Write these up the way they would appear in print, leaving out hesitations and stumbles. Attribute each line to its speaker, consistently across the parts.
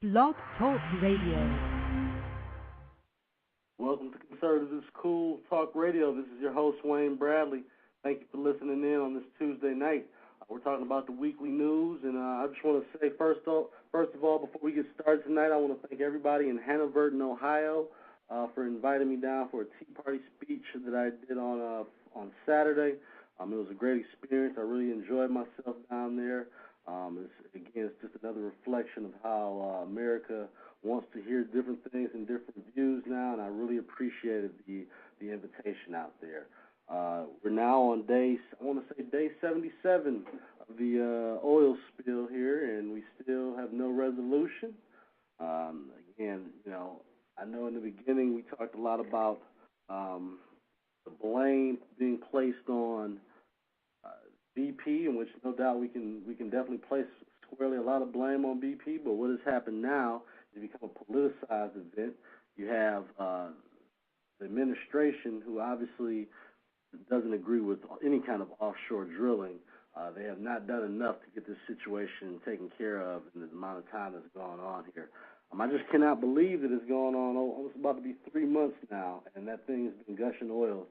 Speaker 1: Blog Talk Radio.
Speaker 2: Welcome to Conservatives Cool Talk Radio. This is your host, Wayne Bradley. Thank you for listening in on this Tuesday night. We're talking about the weekly news, and I just want to say, first of all, before we get started tonight, I want to thank everybody in Hanoverton, Ohio, for inviting me down for a Tea Party speech that I did on Saturday. It was a great experience. I really enjoyed myself down there. It's just another reflection of how America wants to hear different things and different views now, and I really appreciated the invitation out there. We're now on day 77 of the oil spill here, and we still have no resolution. Again, I know in the beginning we talked a lot about the blame being placed on BP, in which no doubt we can definitely place squarely a lot of blame on BP, but what has happened now is become a politicized event. You have the administration, who obviously doesn't agree with any kind of offshore drilling. They have not done enough to get this situation taken care of in the amount of time that's gone on here. I just cannot believe that it's going on almost about to be 3 months now, and that thing has been gushing oil.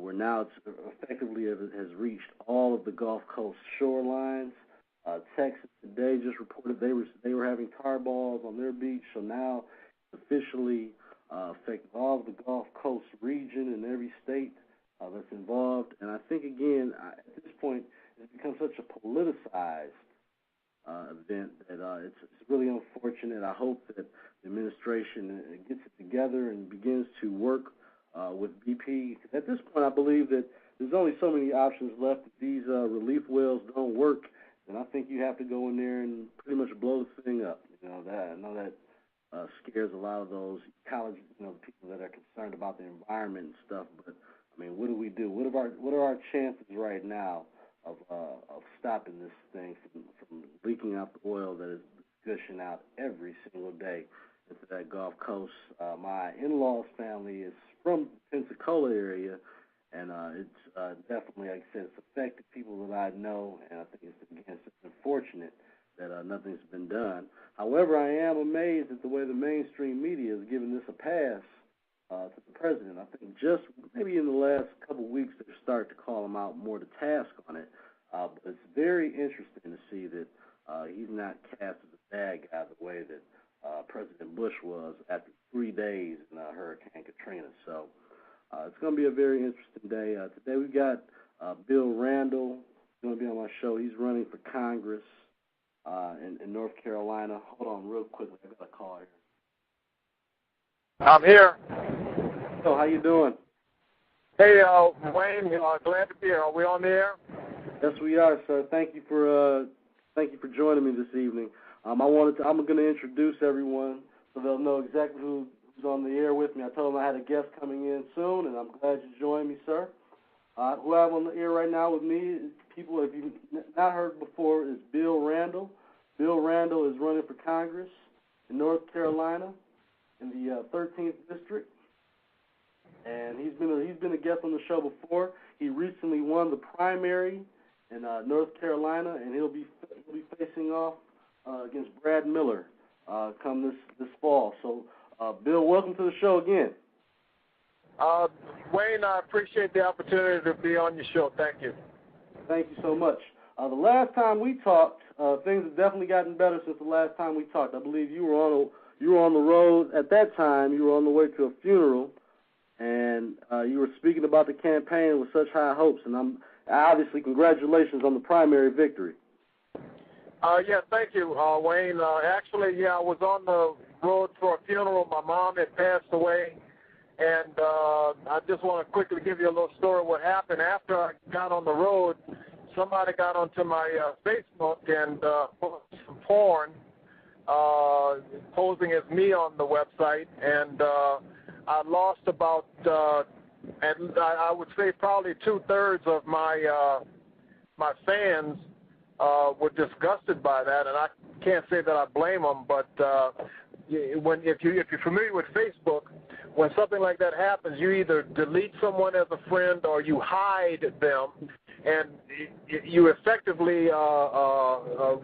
Speaker 2: Where now it's effectively has reached all of the Gulf Coast shorelines. Texas today just reported they were having tar balls on their beach, so now it's officially affected all of the Gulf Coast region and every state that's involved. And I think, again, at this point, it's become such a politicized event that it's really unfortunate. I hope that the administration gets it together and begins to work with BP. At this point, I believe that there's only so many options left. If these relief wells don't work, then I think you have to go in there and pretty much blow the thing up. I know that scares a lot of those college, people that are concerned about the environment and stuff. But I mean, what do we do? What are our chances right now of stopping this thing from leaking out the oil that is gushing out every single day into that Gulf Coast? My in-laws' family is from the Pensacola area, and it's definitely, like I said, it's affected people that I know, and I think it's unfortunate that nothing's been done. However, I am amazed at the way the mainstream media is giving this a pass to the president. I think just maybe in the last couple of weeks they've started to call him out more to task on it, but it's very interesting to see that he's not cast as a bad guy the way that President Bush was after 3 days in Hurricane Katrina. So it's going to be a very interesting day. Today we've got Bill Randall. He's going to be on my show. He's running for Congress in North Carolina. Hold on real quickly. I got a call here.
Speaker 3: I'm here.
Speaker 2: So how you doing?
Speaker 3: Hey, Wayne. Glad to be here. Are we on the air?
Speaker 2: Yes, we are, sir. Thank you for joining me this evening. I'm going to introduce everyone so they'll know exactly who's on the air with me. I told them I had a guest coming in soon, and I'm glad you joined me, sir. Who I have on the air right now with me, people if you've not heard before, is Bill Randall. Bill Randall is running for Congress in North Carolina in the 13th District, and he's been a guest on the show before. He recently won the primary in North Carolina, and he'll be facing off against Brad Miller come this fall. So, Bill, welcome to the show again.
Speaker 3: Wayne, I appreciate the opportunity to be on your show. Thank you.
Speaker 2: Thank you so much. The last time we talked, things have definitely gotten better since the last time we talked. I believe you were on the road at that time. You were on the way to a funeral, and you were speaking about the campaign with such high hopes. And obviously, congratulations on the primary victory.
Speaker 3: Yeah, thank you, Wayne. Actually, I was on the road for a funeral. My mom had passed away, and I just want to quickly give you a little story of what happened. After I got on the road, somebody got onto my Facebook and posted some porn posing as me on the website, and I lost about, and I would say probably 2/3 of my fans were disgusted by that, and I can't say that I blame them, but if you're familiar with Facebook, when something like that happens, you either delete someone as a friend or you hide them, and you effectively your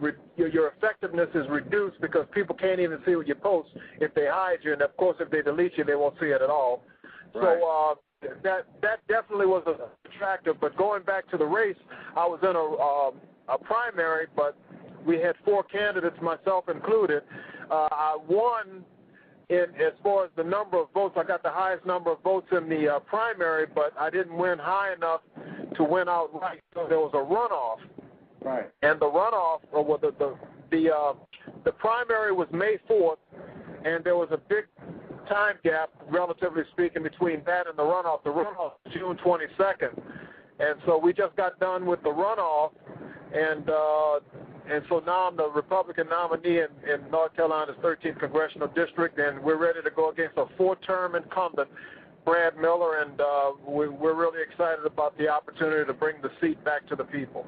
Speaker 3: effectiveness is reduced because people can't even see what you post if they hide you, and of course if they delete you, they won't see it at all.
Speaker 2: Right.
Speaker 3: So that definitely was attractive. But going back to the race, I was in a primary, but we had 4 candidates, myself included. I won as far as the number of votes. I got the highest number of votes in the primary, but I didn't win high enough to win outright. So there was a runoff.
Speaker 2: Right.
Speaker 3: And the runoff, or the primary was May 4th, and there was a big time gap, relatively speaking, between that and the runoff. The runoff was June 22nd, and so we just got done with the runoff, and so now I'm the Republican nominee in North Carolina's 13th congressional district, and we're ready to go against a 4-term incumbent, Brad Miller, and we're really excited about the opportunity to bring the seat back to the people.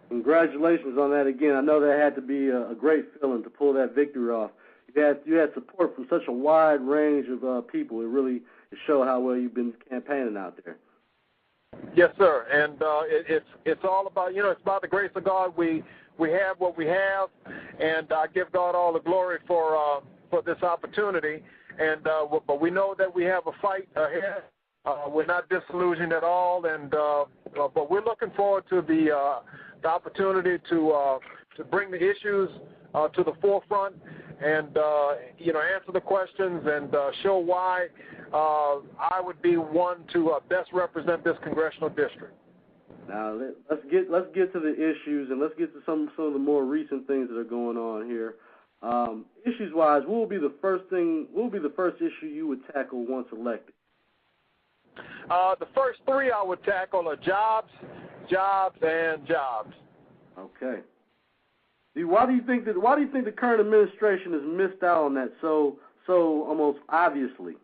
Speaker 2: Congratulations on that again. I know that had to be a great feeling to pull that victory off. You had support from such a wide range of people. It really showed how well you've been campaigning out there.
Speaker 3: Yes, sir. And it's all about, it's about the grace of God. We have what we have, and I give God all the glory for this opportunity. And but we know that we have a fight ahead. We're not disillusioned at all, and but we're looking forward to the opportunity to bring the issues to the forefront, and answer the questions and show why I would be one to best represent this congressional district.
Speaker 2: Now let's get to the issues, and let's get to some of the more recent things that are going on here. Issues-wise, what will be the first issue you would tackle once elected?
Speaker 3: The first 3 I would tackle are jobs, and jobs.
Speaker 2: Okay. Why do you think the current administration has missed out on that so almost obviously?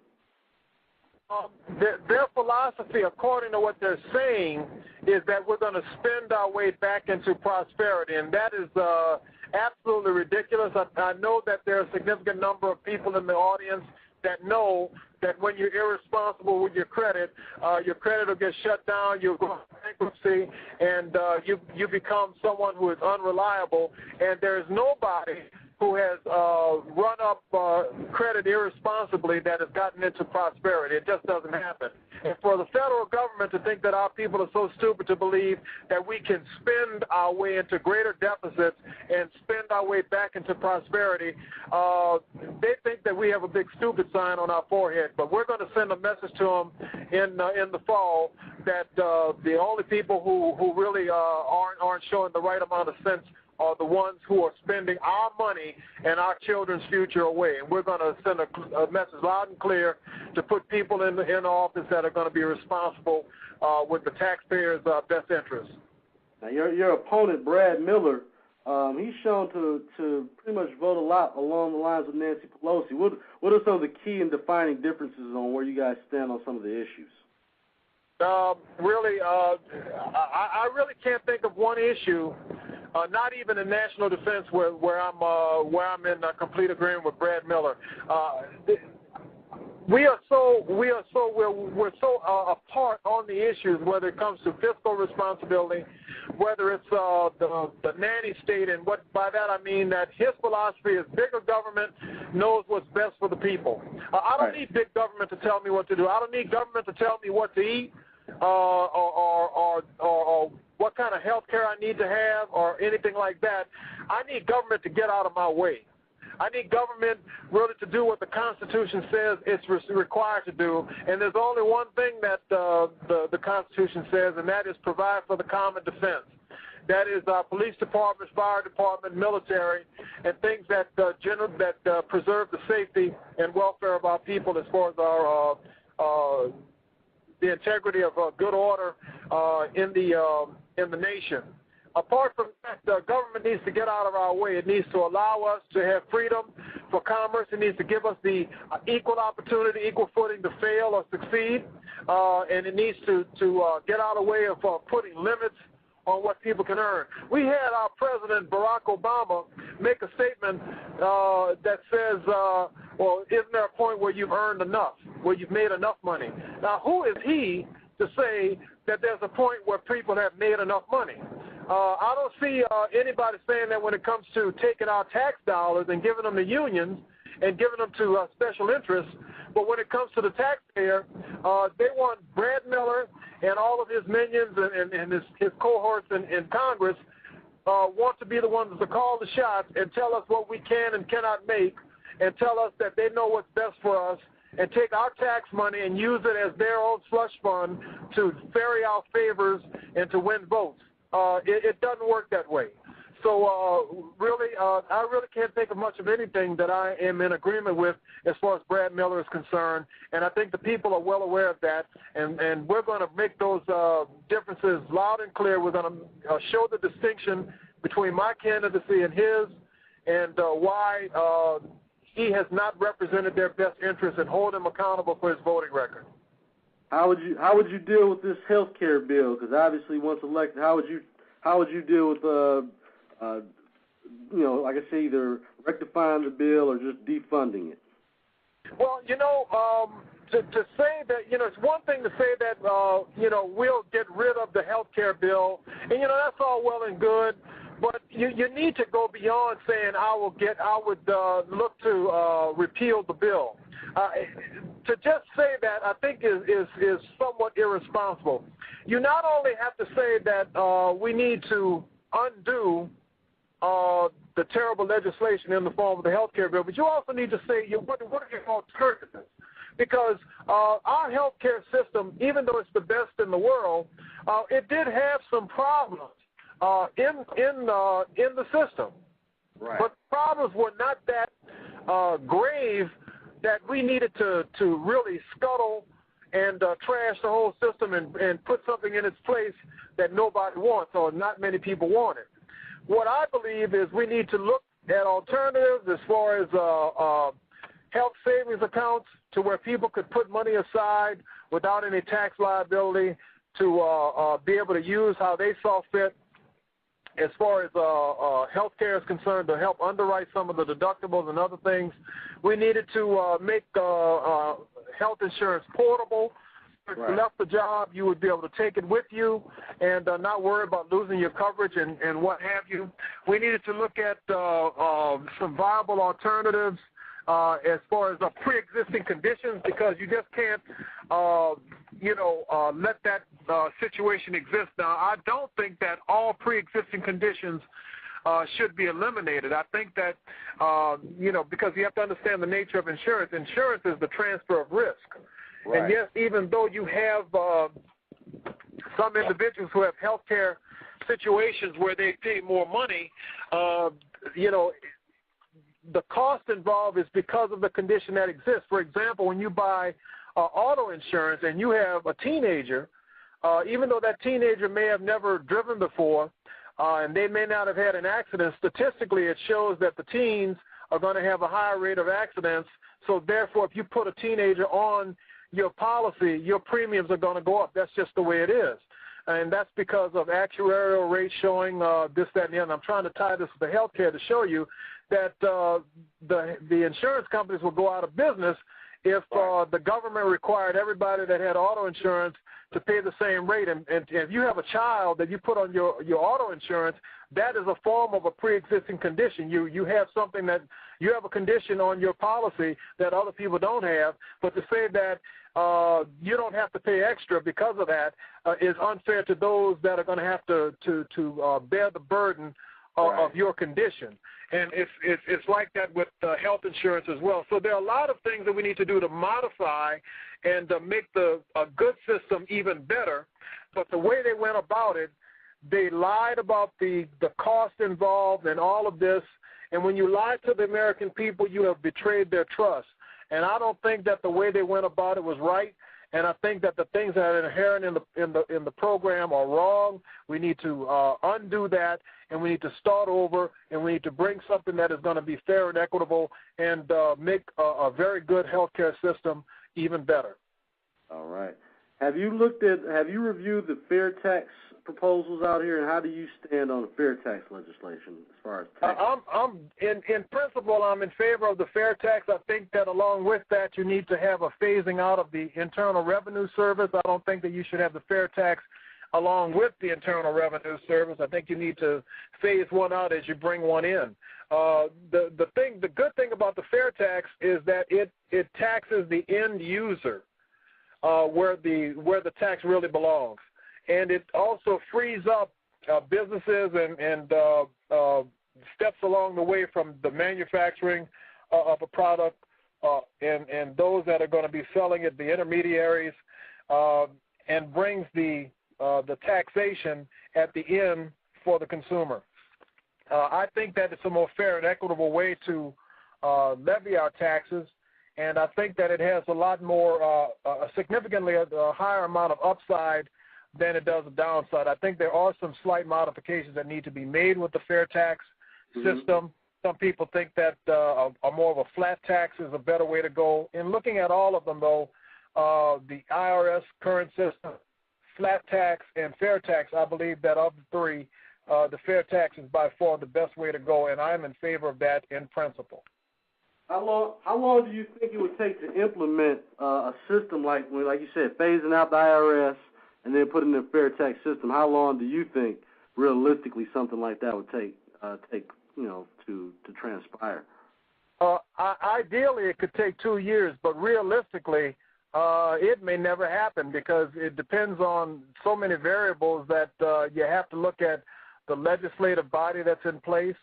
Speaker 3: Their philosophy, according to what they're saying, is that we're going to spend our way back into prosperity, and that is absolutely ridiculous. I know that there are a significant number of people in the audience that know that when you're irresponsible with your credit will get shut down, you'll go into bankruptcy, and you become someone who is unreliable, and there's nobody who has run up credit irresponsibly that has gotten into prosperity. It just doesn't happen. And for the federal government to think that our people are so stupid to believe that we can spend our way into greater deficits and spend our way back into prosperity, they think that we have a big stupid sign on our forehead. But we're going to send a message to them in the fall that the only people who really aren't showing the right amount of sense are the ones who are spending our money and our children's future away. And we're going to send a message loud and clear to put people in office that are going to be responsible with the taxpayers' best interests.
Speaker 2: Now, your opponent, Brad Miller, he's shown to pretty much vote a lot along the lines of Nancy Pelosi. What are some of the key and defining differences on where you guys stand on some of the issues?
Speaker 3: Really, I really can't think of one issue. Not even in national defense, where I'm in complete agreement with Brad Miller. We're so apart on the issues, whether it comes to fiscal responsibility, whether it's the nanny state, and what by that I mean that his philosophy is bigger government knows what's best for the people. I don't need big government to tell me what to do. I don't need government to tell me what to eat, or what kind of health care I need to have or anything like that. I need government to get out of my way. I need government really to do what the Constitution says it's required to do, and there's only one thing that the Constitution says, and that is provide for the common defense. That is our police departments, fire department, military, and things that preserve the safety and welfare of our people as far as our the integrity of good order in the nation. Apart from that, the government needs to get out of our way. It needs to allow us to have freedom for commerce. It needs to give us the equal opportunity, equal footing to fail or succeed. And it needs to get out of the way of putting limits on what people can earn. We had our President, Barack Obama, make a statement that says Well, isn't there a point where you've earned enough, where you've made enough money? Now, who is he to say that there's a point where people have made enough money? I don't see anybody saying that when it comes to taking our tax dollars and giving them to unions and giving them to special interests. But when it comes to the taxpayer, they want Brad Miller and all of his minions and his cohorts in Congress want to be the ones to call the shots and tell us what we can and cannot make, and tell us that they know what's best for us, and take our tax money and use it as their own slush fund to ferry out favors and to win votes. It doesn't work that way. So really, I really can't think of much of anything that I am in agreement with as far as Brad Miller is concerned, and I think the people are well aware of that, and we're going to make those differences loud and clear. We're going to show the distinction between my candidacy and his, and why he has not represented their best interests, and hold him accountable for his voting record.
Speaker 2: How would you deal with this health care bill? Because obviously, once elected, how would you deal with like I say, either rectifying the bill or just defunding it?
Speaker 3: Well, to say that, it's one thing to say that, we'll get rid of the health care bill, and, that's all well and good, but you need to go beyond saying I would look to repeal the bill. To just say that, I think is somewhat irresponsible. You not only have to say that we need to undo the terrible legislation in the form of the health care bill, but you also need to say what are your alternatives? Because our health care system, even though it's the best in the world, it did have some problems in the system.
Speaker 2: Right.
Speaker 3: But the problems were not that grave that we needed to really scuttle and trash the whole system and put something in its place that nobody wants or not many people wanted. What I believe is we need to look at alternatives as far as health savings accounts to where people could put money aside without any tax liability to be able to use how they saw fit. As far as health care is concerned, to help underwrite some of the deductibles and other things, we needed to make health insurance portable. If you left the job, you would be able to take it with you and not worry about losing your coverage and what have you. We needed to look at some viable alternatives as far as pre-existing conditions, because you just can't, let that situation exist. Now, I don't think that all pre-existing conditions should be eliminated. I think that, because you have to understand the nature of insurance. Insurance is the transfer of risk. Right. And yes, even though you have some individuals who have health care situations where they pay more money, the cost involved is because of the condition that exists. For example, when you buy auto insurance and you have a teenager, even though that teenager may have never driven before and they may not have had an accident, statistically it shows that the teens are going to have a higher rate of accidents. So therefore, if you put a teenager on your policy, your premiums are going to go up. That's just the way it is. And that's because of actuarial rates showing this, that, and the other. I'm trying to tie this to the health care to show you that the insurance companies will go out of business if the government required everybody that had auto insurance to pay the same rate. And if you have a child that you put on your auto insurance, that is a form of a pre-existing condition. You have something that you have a condition on your policy that other people don't have, but to say that you don't have to pay extra because of that is unfair to those that are going to have to bear the burden of your condition. And it's like that with health insurance as well. So there are a lot of things that we need to do to modify and make a good system even better. But the way they went about it, they lied about the cost involved and all of this. And when you lie to the American people, you have betrayed their trust. And I don't think that the way they went about it was right. And I think that the things that are inherent in the program are wrong. We need to undo that, and we need to start over, and we need to bring something that is going to be fair and equitable and make a very good healthcare system even better.
Speaker 2: All right. Have you reviewed the fair tax proposals out here, and how do you stand on the fair tax legislation as far as tax?
Speaker 3: In principle, I'm in favor of the fair tax. I think that along with that, you need to have a phasing out of the Internal Revenue Service. I don't think that you should have the fair tax along with the Internal Revenue Service. I think you need to phase one out as you bring one in. The good thing about the fair tax is that it taxes the end user where the tax really belongs, and it also frees up businesses and steps along the way from the manufacturing of a product and those that are going to be selling it, the intermediaries, and brings the taxation at the end for the consumer. I think that it's a more fair and equitable way to levy our taxes, and I think that it has a lot more, a significantly higher amount of upside than it does a downside. I think there are some slight modifications that need to be made with the fair tax system. Some people think that a more of a flat tax is a better way to go. In looking at all of them, though, the IRS current system, flat tax, and fair tax, I believe that of the three, the fair tax is by far the best way to go, and I'm in favor of that in principle.
Speaker 2: How long do you think it would take to implement a system like you said, phasing out the IRS and then putting in a fair tax system? How long do you think realistically something like that would take to transpire?
Speaker 3: Ideally, it could take 2 years, but realistically, it may never happen because it depends on so many variables that you have to look at the legislative body that's in place.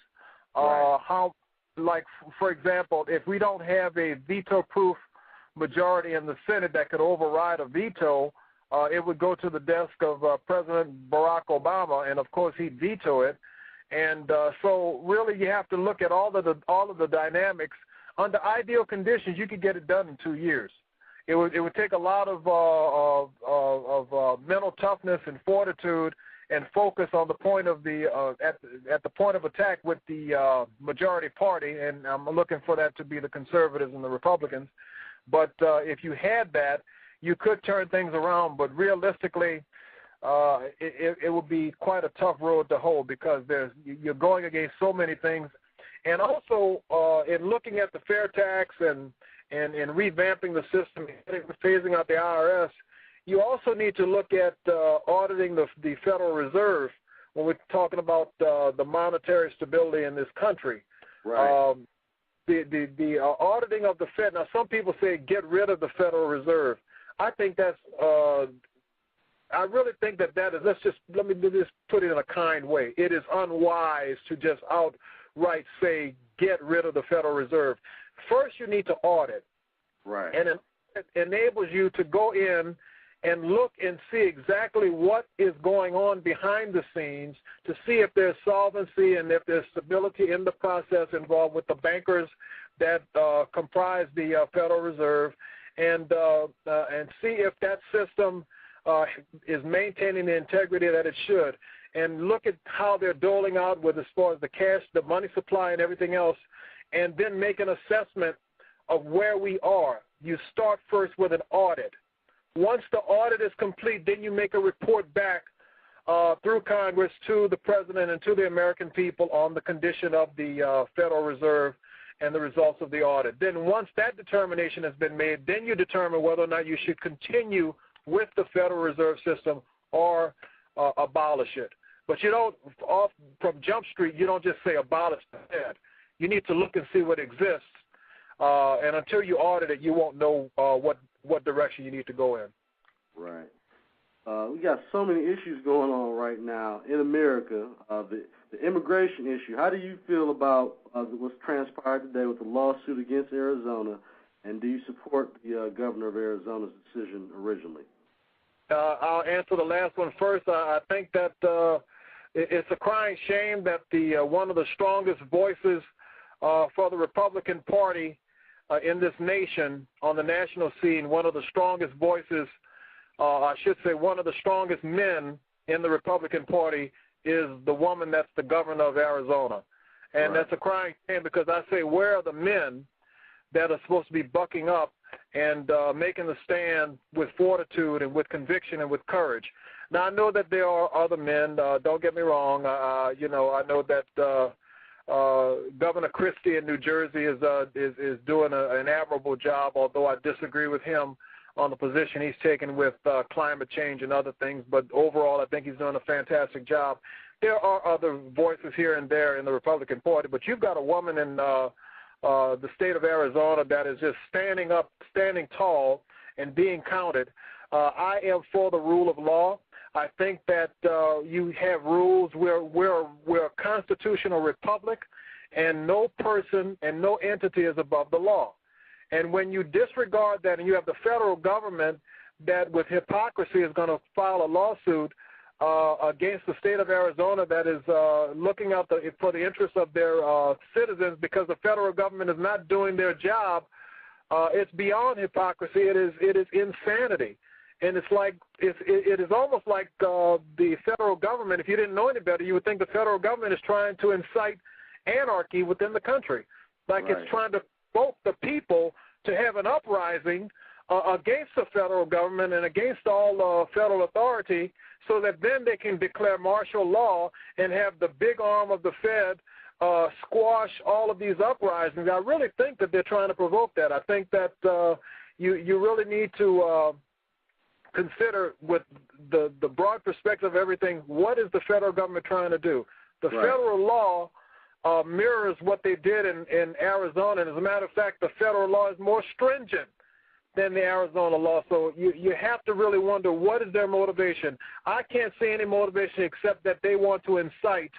Speaker 3: How, like, for example, if we don't have a veto-proof majority in the Senate that could override a veto, it would go to the desk of President Barack Obama, and of course he'd veto it. And so really you have to look at all of the dynamics. Under ideal conditions, you could get it done in 2 years. It would take a lot of mental toughness and fortitude and focus on the point of at the point of attack with the majority party, and I'm looking for that to be the conservatives and the Republicans. But if you had that, you could turn things around. But realistically, it would be quite a tough road to hoe because you're going against so many things. And also, in looking at the fair tax and revamping the system, phasing out the IRS, you also need to look at auditing the Federal Reserve when we're talking about the monetary stability in this country.
Speaker 2: Right.
Speaker 3: The auditing of the Fed. Now, some people say get rid of the Federal Reserve. I think that's. I really think that is. Let me just put it in a kind way. It is unwise to just outright say get rid of the Federal Reserve. First, you need to audit.
Speaker 2: Right.
Speaker 3: And it enables you to go in and look and see exactly what is going on behind the scenes to see if there's solvency and if there's stability in the process involved with the bankers that comprise the Federal Reserve, and see if that system is maintaining the integrity that it should, and look at how they're doling out with as far as the cash, the money supply, and everything else, and then make an assessment of where we are. You start first with an audit. Once the audit is complete, then you make a report back through Congress to the President and to the American people on the condition of the Federal Reserve and the results of the audit. Then once that determination has been made, then you determine whether or not you should continue with the Federal Reserve System or abolish it. But you don't, from Jump Street, you don't just say abolish the Fed. You need to look and see what exists. And until you audit it, you won't know what direction you need to go in.
Speaker 2: Right. We got so many issues going on right now in America. The immigration issue. How do you feel about what's transpired today with the lawsuit against Arizona, and do you support the governor of Arizona's decision originally?
Speaker 3: I'll answer the last one first. I think that it's a crying shame that one of the strongest voices for the Republican Party in this nation, on the national scene, one of the strongest voices, I should say one of the strongest men in the Republican Party is the woman that's the governor of Arizona. And That's a crying shame because I say, where are the men that are supposed to be bucking up and making the stand with fortitude and with conviction and with courage? Now, I know that there are other men. Don't get me wrong. I know that Governor Christie in New Jersey is doing an admirable job, although I disagree with him on the position he's taken with climate change and other things. But overall, I think he's doing a fantastic job. There are other voices here and there in the Republican Party, but you've got a woman in the state of Arizona that is just standing tall and being counted. I am for the rule of law. I think that you have rules. We're a constitutional republic, and no person and no entity is above the law. And when you disregard that and you have the federal government that with hypocrisy is going to file a lawsuit against the state of Arizona that is looking out for the interests of their citizens because the federal government is not doing their job, it's beyond hypocrisy. It is insanity. And it is almost like the federal government, if you didn't know any better, you would think the federal government is trying to incite anarchy within the country. Like It's trying to provoke the people to have an uprising against the federal government and against all federal authority so that then they can declare martial law and have the big arm of the Fed squash all of these uprisings. I really think that they're trying to provoke that. I think that you really need to consider with the broad perspective of everything, what is the federal government trying to do? The federal law mirrors what they did in Arizona, and as a matter of fact, the federal law is more stringent than the Arizona law. So you have to really wonder, what is their motivation? I can't see any motivation except that they want to incite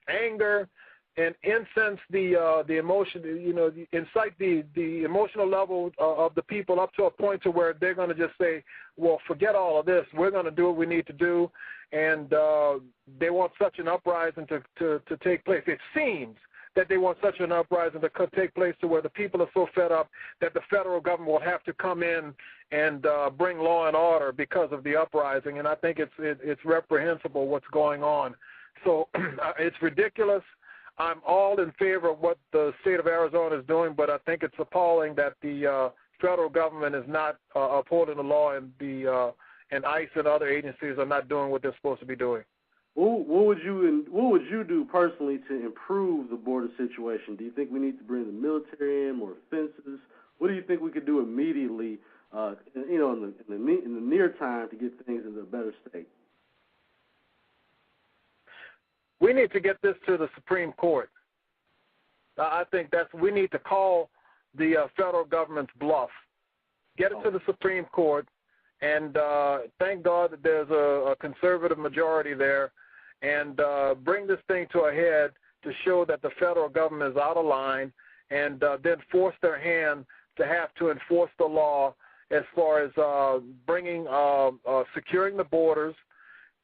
Speaker 3: anger and incense the emotion, incite the emotional level of the people up to a point to where they're going to just say, well, forget all of this. We're going to do what we need to do. And they want such an uprising to take place. It seems that they want such an uprising to take place to where the people are so fed up that the federal government will have to come in and bring law and order because of the uprising. And I think it's reprehensible what's going on. So it's ridiculous. I'm all in favor of what the state of Arizona is doing, but I think it's appalling that the federal government is not upholding the law, and ICE and other agencies are not doing what they're supposed to be doing.
Speaker 2: What would you do personally to improve the border situation? Do you think we need to bring the military in, more fences? What do you think we could do immediately, in the near time to get things in a better state?
Speaker 3: We need to get this to the Supreme Court. I think we need to call the federal government's bluff, get it to the Supreme Court, and thank God that there's a conservative majority there, and bring this thing to a head to show that the federal government is out of line, and then force their hand to have to enforce the law as far as securing the borders.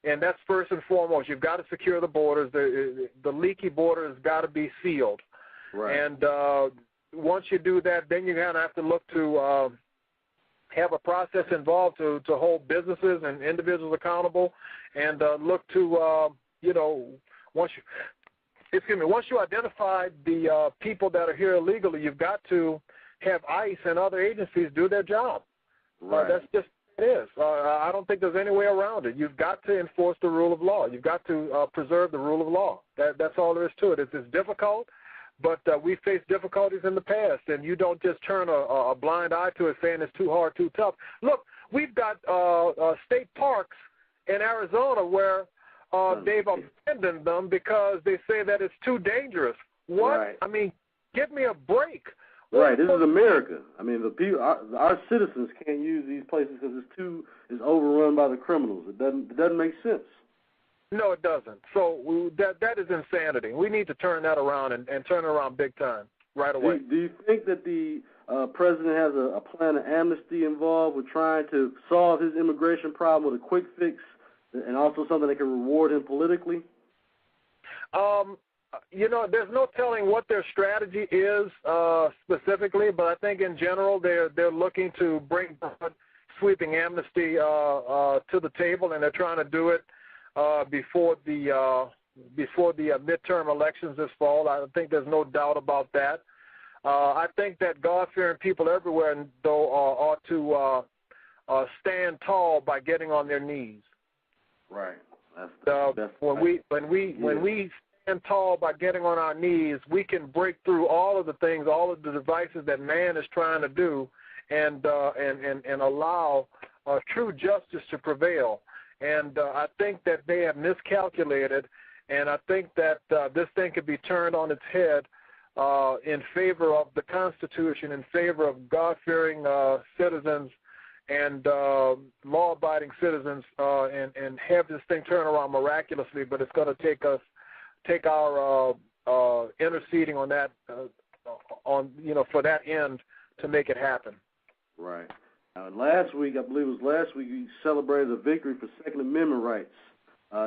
Speaker 3: And that's first and foremost. You've got to secure the borders. The leaky border has got to be sealed.
Speaker 2: Right.
Speaker 3: And once you do that, then you're going to have to look to have a process involved to hold businesses and individuals accountable, and look to, once you identify the people that are here illegally, you've got to have ICE and other agencies do their job.
Speaker 2: Right.
Speaker 3: That's just it is. I don't think there's any way around it. You've got to enforce the rule of law. You've got to preserve the rule of law. That's all there is to it. It's difficult, but we faced difficulties in the past, and you don't just turn a blind eye to it saying it's too hard, too tough. Look, we've got state parks in Arizona where they've abandoned them because they say that it's too dangerous. What?
Speaker 2: Right.
Speaker 3: I mean, give me a break.
Speaker 2: Right, this is America. I mean, the people, our citizens can't use these places because it's overrun by the criminals. It doesn't make sense.
Speaker 3: No, it doesn't. So that is insanity. We need to turn that around and turn it around big time right away.
Speaker 2: Do you think that the president has a plan of amnesty involved with trying to solve his immigration problem with a quick fix, and also something that can reward him politically?
Speaker 3: There's no telling what their strategy is specifically, but I think in general they're looking to bring sweeping amnesty to the table, and they're trying to do it before the midterm elections this fall. I think there's no doubt about that. I think that God-fearing people everywhere, though, ought to stand tall by getting on their knees.
Speaker 2: Right.
Speaker 3: When we stand tall by getting on our knees, we can break through all of the things, all of the devices that man is trying to do, and allow true justice to prevail. And I think that they have miscalculated, and I think that this thing could be turned on its head in favor of the Constitution, in favor of God-fearing citizens and law-abiding citizens, and have this thing turn around miraculously. But it's going to take our interceding on that, for that end to make it happen.
Speaker 2: Right. Now, last week, I believe it was last week, you celebrated a victory for Second Amendment rights.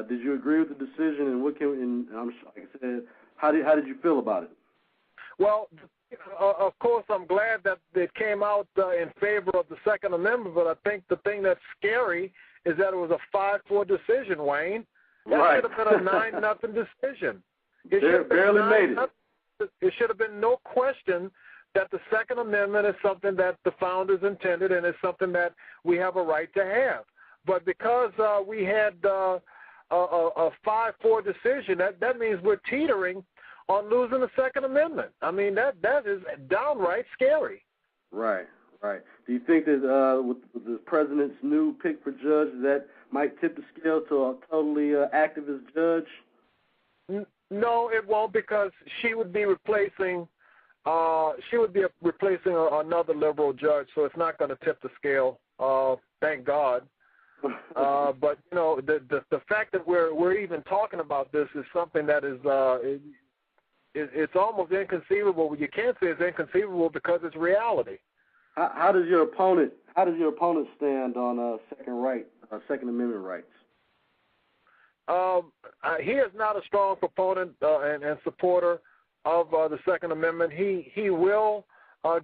Speaker 2: Did you agree with the decision? And like I said, how did you feel about it?
Speaker 3: Well, of course, I'm glad that it came out in favor of the Second Amendment, but I think the thing that's scary is that it was a 5-4 decision, Wayne. That should have been a 9-0 decision. It
Speaker 2: barely made it.
Speaker 3: It should have been no question that the Second Amendment is something that the founders intended, and it's something that we have a right to have. But because we had a 5-4 decision, that means we're teetering on losing the Second Amendment. I mean, that is downright scary.
Speaker 2: Right. Do you think that with the president's new pick for judge, that might tip the scale to a totally activist judge?
Speaker 3: No, it won't, because she would be replacing another liberal judge, so it's not going to tip the scale. Thank God. But the fact that we're even talking about this is something that is it's almost inconceivable. You can't say it's inconceivable because it's reality.
Speaker 2: How does your opponent stand on Second Amendment rights?
Speaker 3: He is not a strong proponent and supporter of the Second Amendment. He will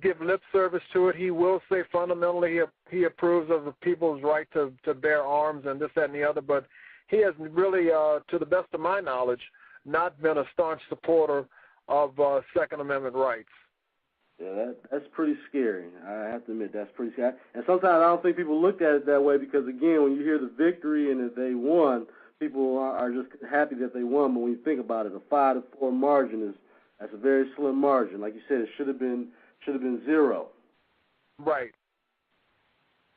Speaker 3: give lip service to it. He will say fundamentally he approves of the people's right to bear arms and this, that, and the other, but he has really, to the best of my knowledge, not been a staunch supporter of Second Amendment rights.
Speaker 2: Yeah, that's pretty scary. I have to admit, that's pretty scary. And sometimes I don't think people look at it that way because, again, when you hear the victory and that they won, people are just happy that they won. But when you think about it, a 5-4 margin that's a very slim margin. Like you said, it should have been 0.
Speaker 3: Right.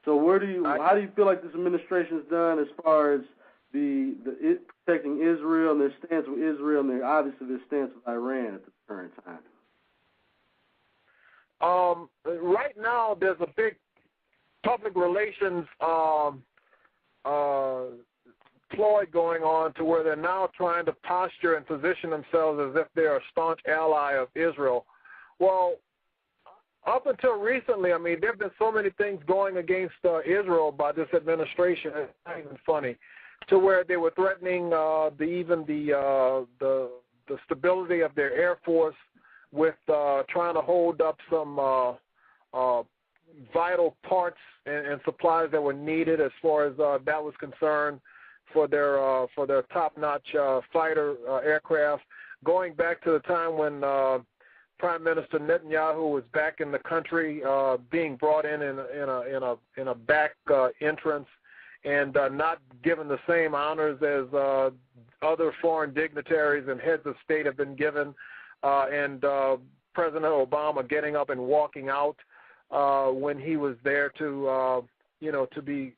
Speaker 2: So how do you feel like this administration's done as far as protecting Israel and their stance with Israel and obviously their stance with Iran at the current time?
Speaker 3: Right now, there's a big public relations ploy going on to where they're now trying to posture and position themselves as if they're a staunch ally of Israel. Well, up until recently, I mean, there have been so many things going against Israel by this administration. It's not even funny, to where they were threatening the stability of their Air Force with trying to hold up some vital parts and supplies that were needed as far as that was concerned for their top-notch fighter aircraft. Going back to the time when Prime Minister Netanyahu was back in the country, being brought in a back entrance, and not given the same honors as other foreign dignitaries and heads of state have been given, and President Obama getting up and walking out when he was there to be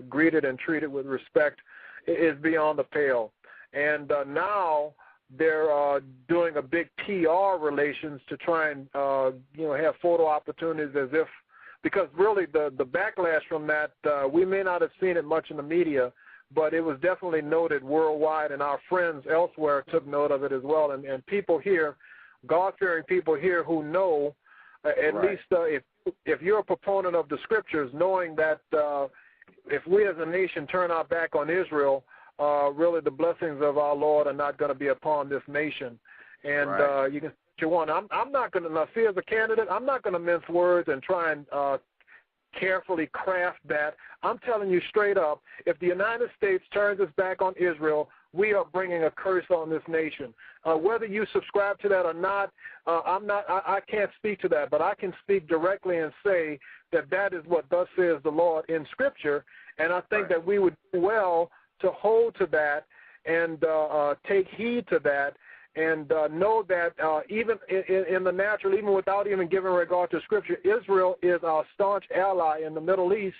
Speaker 3: greeted and treated with respect is beyond the pale. And now they're doing a big PR relations to try and have photo opportunities as if, because really the backlash from that, we may not have seen it much in the media, but it was definitely noted worldwide, and our friends elsewhere took note of it as well. And people here, God-fearing people here who know, at
Speaker 2: right.
Speaker 3: least if you're a proponent of the scriptures, knowing that if we as a nation turn our back on Israel, really the blessings of our Lord are not going to be upon this nation. And
Speaker 2: right.
Speaker 3: You can say what you want. I'm not going to, see, as a candidate, I'm not going to mince words and try and carefully craft that. I'm telling you straight up, if the United States turns its back on Israel, we are bringing a curse on this nation. Whether you subscribe to that or not, I can't speak to that, but I can speak directly and say that that is what thus says the Lord in Scripture, and I think that we would do well to hold to that and take heed to that, and know that even in the natural, even without even giving regard to Scripture, Israel is our staunch ally in the Middle East,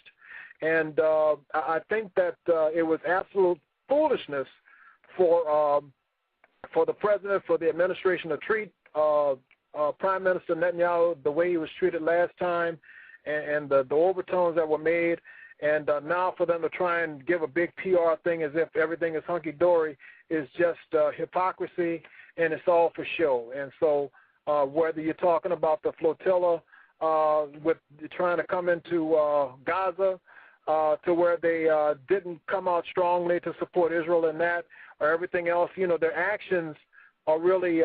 Speaker 3: and I think that it was absolute foolishness for the president, for the administration to treat Prime Minister Netanyahu the way he was treated last time, and the overtones that were made, and now for them to try and give a big PR thing as if everything is hunky-dory is just hypocrisy, and it's all for show. And so whether you're talking about the flotilla with trying to come into Gaza to where they didn't come out strongly to support Israel in that, or everything else, their actions are really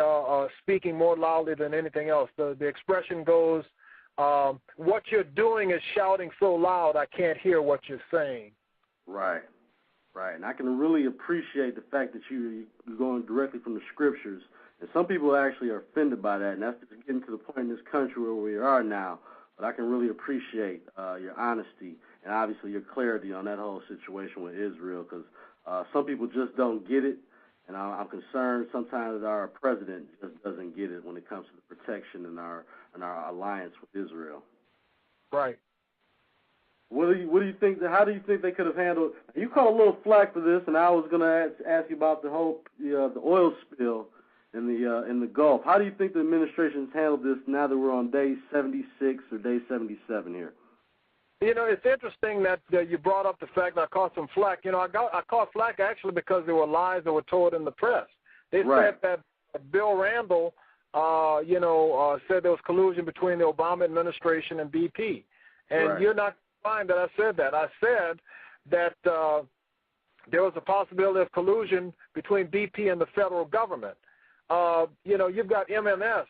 Speaker 3: speaking more loudly than anything else. The expression goes, what you're doing is shouting so loud I can't hear what you're saying.
Speaker 2: Right. And I can really appreciate the fact that you're going directly from the Scriptures. And some people actually are offended by that, and that's getting to the point in this country where we are now. But I can really appreciate your honesty and obviously your clarity on that whole situation with Israel, because some people just don't get it, and I'm concerned sometimes that our president just doesn't get it when it comes to the protection and our alliance with Israel.
Speaker 3: Right.
Speaker 2: What do you think? How do you think they could have handled? You caught a little flack for this, and I was going to ask you about the whole the oil spill in the Gulf. How do you think the administration's handled this now that we're on day 76 or day 77 here?
Speaker 3: It's interesting that you brought up the fact that I caught some flack. I caught flack actually because there were lies that were told in the press. They said that Bill Randall, said there was collusion between the Obama administration and BP. And you're not find that I said that. I said that there was a possibility of collusion between BP and the federal government. You've got MMS,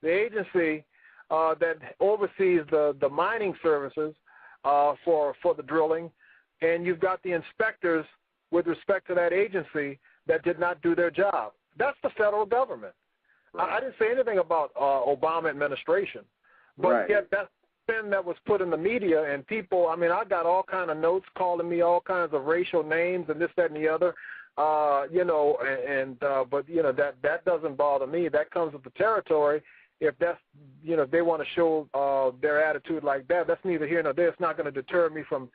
Speaker 3: the agency that oversees the mining services for the drilling, and you've got the inspectors with respect to that agency that did not do their job. That's the federal government. I didn't say anything about Obama administration, but yet that's that was put in the media, and people, I got all kind of notes calling me all kinds of racial names and this, that, and the other, but that doesn't bother me. That comes with the territory. If that's, if they want to show their attitude like that, that's neither here nor there. It's not going to deter me from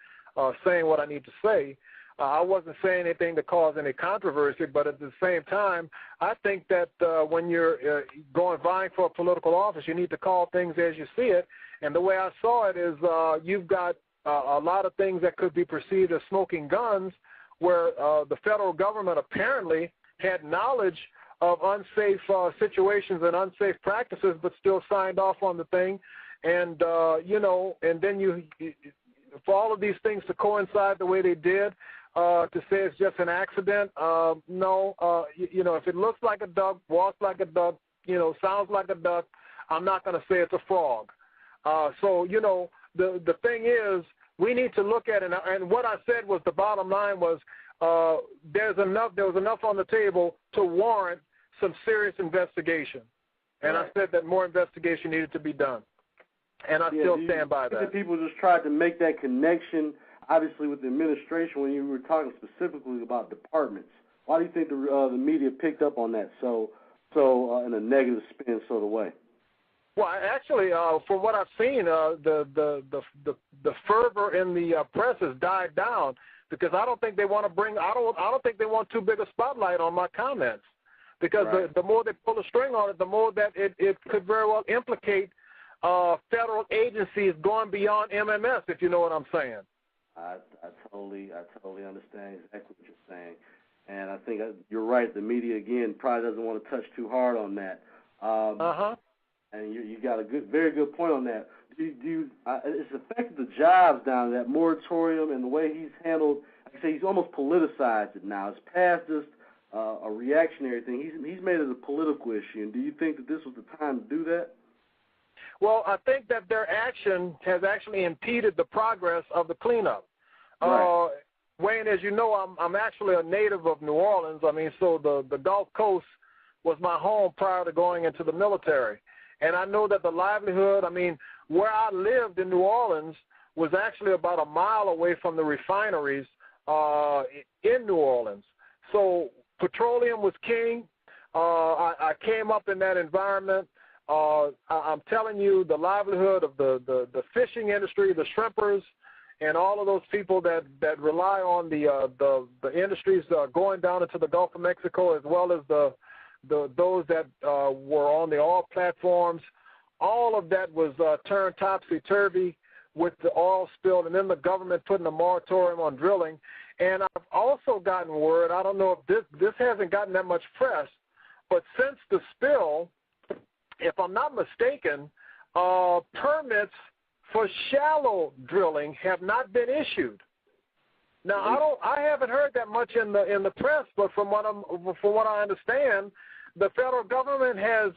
Speaker 3: saying what I need to say. I wasn't saying anything to cause any controversy, but at the same time, I think that when you're vying for a political office, you need to call things as you see it. And the way I saw it is you've got a lot of things that could be perceived as smoking guns, where the federal government apparently had knowledge of unsafe situations and unsafe practices, but still signed off on the thing. And, and then for all of these things to coincide the way they did, to say it's just an accident, no. If it looks like a duck, walks like a duck, sounds like a duck, I'm not going to say it's a frog. The thing is, we need to look at it, and what I said was the bottom line was there was enough on the table to warrant some serious investigation. And I said that more investigation needed to be done. And I still stand by that.
Speaker 2: People just tried to make that connection, obviously, with the administration when you were talking specifically about departments. Why do you think the media picked up on that so in a negative spin sort of way?
Speaker 3: Well, actually, from what I've seen, the fervor in the press has died down, because I don't think they want to I don't think they want too big a spotlight on my comments, because the more they pull the string on it, the more that it could very well implicate federal agencies going beyond MMS, if you know what I'm saying.
Speaker 2: I totally understand exactly what you're saying, and I think you're right. The media again probably doesn't want to touch too hard on that. And you got a very good point on that. It's affected the jobs down there, that moratorium, and the way he's handled. Like I say, he's almost politicized it now. It's past just a reactionary thing. He's made it a political issue. And do you think that this was the time to do that?
Speaker 3: Well, I think that their action has actually impeded the progress of the cleanup. Wayne, as you know, I'm actually a native of New Orleans. I mean, so the Gulf Coast was my home prior to going into the military. And I know that the livelihood, I mean, where I lived in New Orleans was actually about a mile away from the refineries in New Orleans. So petroleum was king. I came up in that environment. I'm telling you, the livelihood of the fishing industry, the shrimpers, and all of those people that rely on the industries going down into the Gulf of Mexico, as well as those that were on the oil platforms, all of that was turned topsy-turvy with the oil spill, and then the government putting a moratorium on drilling. And I've also gotten word, I don't know if this hasn't gotten that much press, but since the spill, if I'm not mistaken, permits for shallow drilling have not been issued. Now, I haven't heard that much in the press, but from what I understand, the federal government has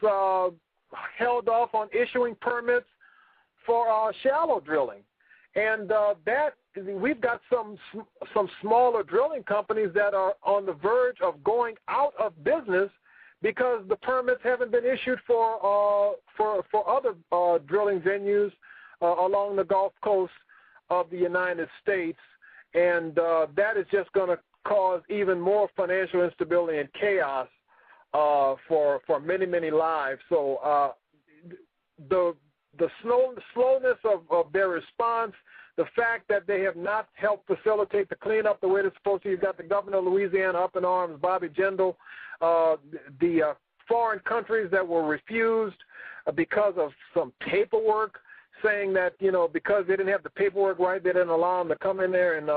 Speaker 3: held off on issuing permits for shallow drilling, and that we've got some smaller drilling companies that are on the verge of going out of business because the permits haven't been issued for other drilling venues along the Gulf Coast of the United States, and that is just going to cause even more financial instability and chaos for many, many lives. So the slowness of their response, the fact that they have not helped facilitate the cleanup the way they're supposed to. You've got the governor of Louisiana up in arms, Bobby Jindal, the foreign countries that were refused because of some paperwork, saying that, you know, because they didn't have the paperwork right, they didn't allow them to come in there and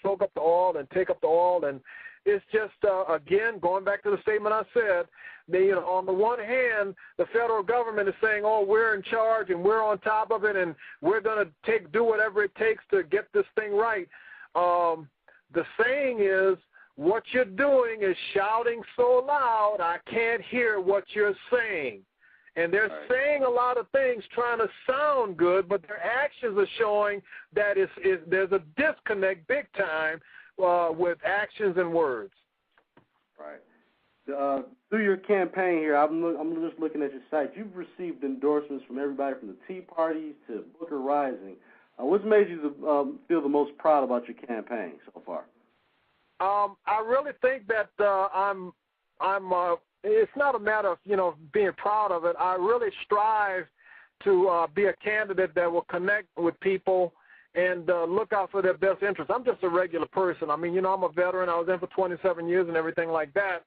Speaker 3: soak up the oil and take up the oil. And it's just, again, going back to the statement I said, they, you know, on the one hand, the federal government is saying, oh, we're in charge and we're on top of it and we're going to do whatever it takes to get this thing right. The saying is, what you're doing is shouting so loud, I can't hear what you're saying. And they're saying a lot of things trying to sound good, but their actions are showing that there's a disconnect big time with actions and words.
Speaker 2: Right. Through your campaign here, I'm just looking at your site. You've received endorsements from everybody from the Tea Party to Booker Rising. What's made you feel the most proud about your campaign so far?
Speaker 3: I really think that I'm it's not a matter of, you know, being proud of it. I really strive to be a candidate that will connect with people and look out for their best interests. I'm just a regular person. I mean, you know, I'm a veteran. I was in for 27 years and everything like that.